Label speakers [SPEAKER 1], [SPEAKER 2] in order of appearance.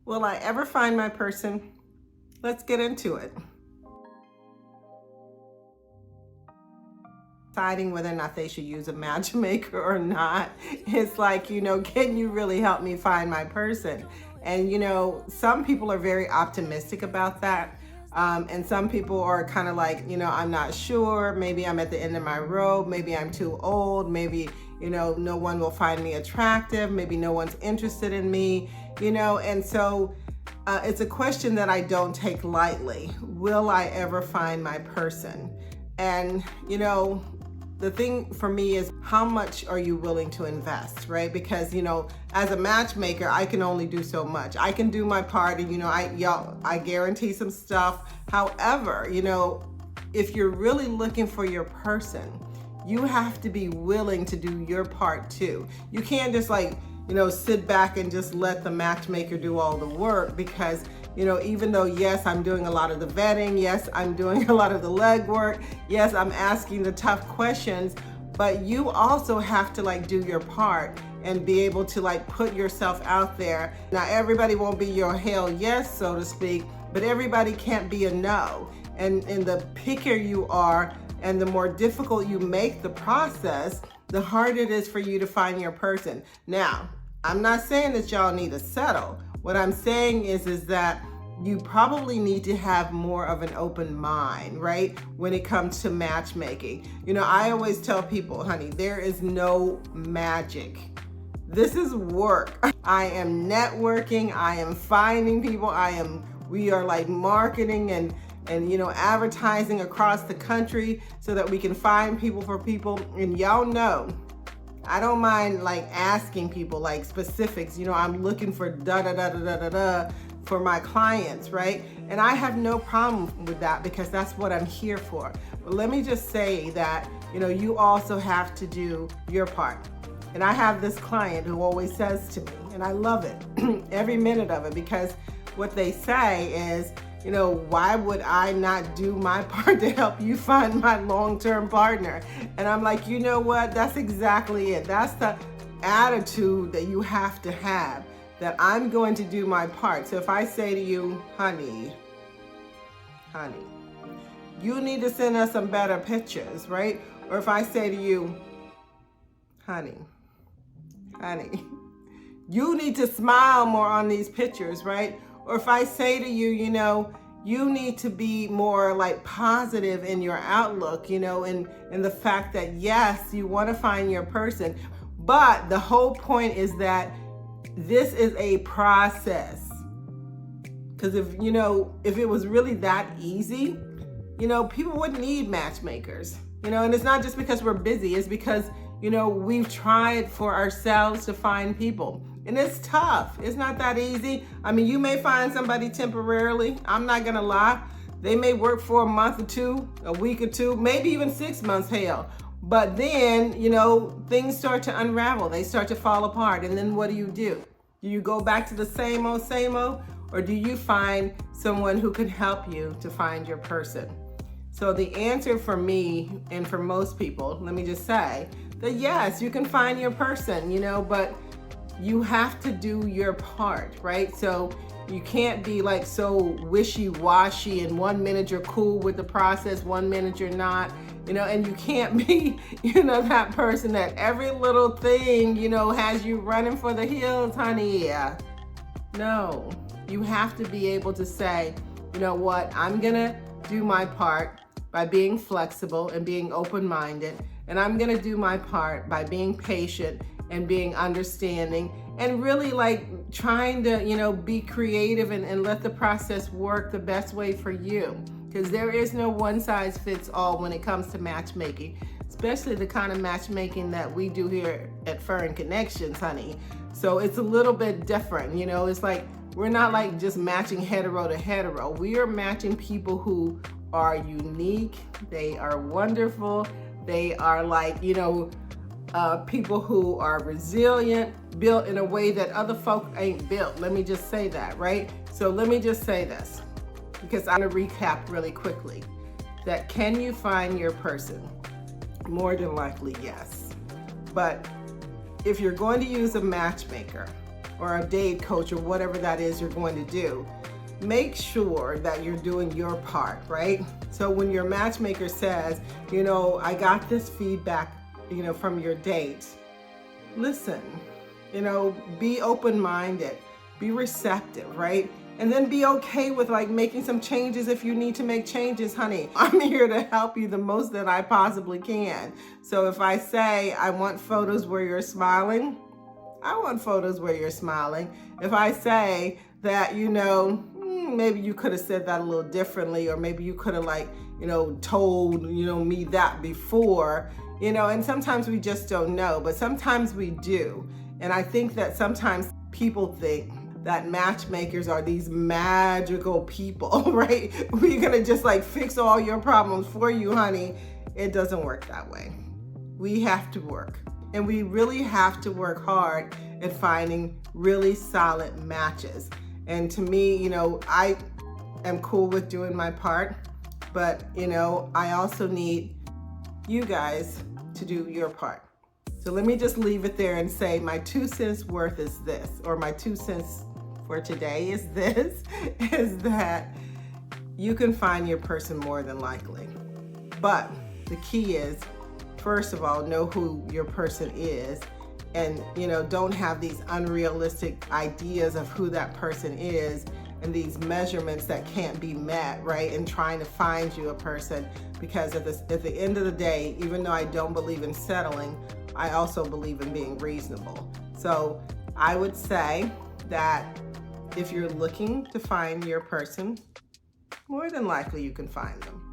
[SPEAKER 1] Will I ever find my person? Let's get into it. Deciding whether or not they should use a matchmaker or not. It's like, can you really help me find my person? And, some people are very optimistic about that. And some people are kind of like, I'm not sure. Maybe I'm at the end of my rope. Maybe I'm too old. Maybe, no one will find me attractive. Maybe no one's interested in me, and so it's a question that I don't take lightly. Will I ever find my person? And, the thing for me is, how much are you willing to invest, right? Because, as a matchmaker, I can only do so much. I can do my part and, I guarantee some stuff. However, if you're really looking for your person, you have to be willing to do your part too. You can't just sit back and just let the matchmaker do all the work, because even though, yes, I'm doing a lot of the vetting, yes, I'm doing a lot of the legwork, yes, I'm asking the tough questions, but you also have to do your part and be able to put yourself out there. Now, everybody won't be your hell yes, so to speak, but everybody can't be a no. And the pickier you are and the more difficult you make the process, the harder it is for you to find your person. Now, I'm not saying that y'all need to settle. What I'm saying is that you probably need to have more of an open mind, right? When it comes to matchmaking. I always tell people, honey, there is no magic. This is work. I am networking, I am finding people, we are marketing and advertising across the country so that we can find people for people. And y'all know, I don't mind asking people specifics. I'm looking for da da da da da da da for my clients, right? And I have no problem with that, because that's what I'm here for. But let me just say that, you also have to do your part. And I have this client who always says to me, and I love it, every minute of it, because what they say is, why would I not do my part to help you find my long-term partner? And I'm like, you know what? That's exactly it. That's the attitude that you have to have, that I'm going to do my part. So if I say to you, honey, you need to send us some better pictures, right? Or if I say to you, honey, you need to smile more on these pictures, right? Or if I say to you, you need to be more positive in your outlook, and the fact that, yes, you want to find your person. But the whole point is that this is a process. Because if it was really that easy, people wouldn't need matchmakers, and it's not just because we're busy, it's because, we've tried for ourselves to find people. And it's tough. It's not that easy. I mean, you may find somebody temporarily. I'm not going to lie. They may work for a month or two, a week or two, maybe even 6 months, hell. But then, things start to unravel. They start to fall apart. And then what do? Do you go back to the same old, or do you find someone who can help you to find your person? So the answer for me and for most people, let me just say that, yes, you can find your person, but you have to do your part, right? So you can't be so wishy-washy, and 1 minute you're cool with the process, 1 minute you're not, and you can't be, that person that every little thing, has you running for the hills, honey. Yeah. No, you have to be able to say, you know what, I'm gonna do my part by being flexible and being open-minded, and I'm gonna do my part by being patient and being understanding, and really trying to, be creative and let the process work the best way for you. Because there is no one size fits all when it comes to matchmaking, especially the kind of matchmaking that we do here at Fern Connections, honey. So it's a little bit different, it's we're not just matching hetero to hetero. We are matching people who are unique, they are wonderful, they are people who are resilient, built in a way that other folk ain't built. Let me just say that, right? So let me just say this, because I'm gonna recap really quickly, that can you find your person? More than likely, yes. But if you're going to use a matchmaker, or a date coach or whatever that is you're going to do, make sure that you're doing your part, right? So when your matchmaker says, I got this feedback, from your date, listen, be open-minded, be receptive, right? And then be okay with making some changes if you need to make changes, honey. I'm here to help you the most that I possibly can. So if I say I want photos where you're smiling, I want photos where you're smiling. If I say that, maybe you could have said that a little differently, or maybe you could have told, me that before, and sometimes we just don't know, but sometimes we do. And I think that sometimes people think that matchmakers are these magical people, right? We're gonna just fix all your problems for you, honey. It doesn't work that way. We have to work, and we really have to work hard at finding really solid matches. And to me, I am cool with doing my part, but I also need you guys to do your part. So let me just leave it there and say my 2 cents worth is this, or my 2 cents for today is this, is that you can find your person more than likely. But the key is, first of all, know who your person is, and don't have these unrealistic ideas of who that person is and these measurements that can't be met, right? And trying to find you a person, because at the end of the day, even though I don't believe in settling, I also believe in being reasonable. So I would say that if you're looking to find your person, more than likely you can find them.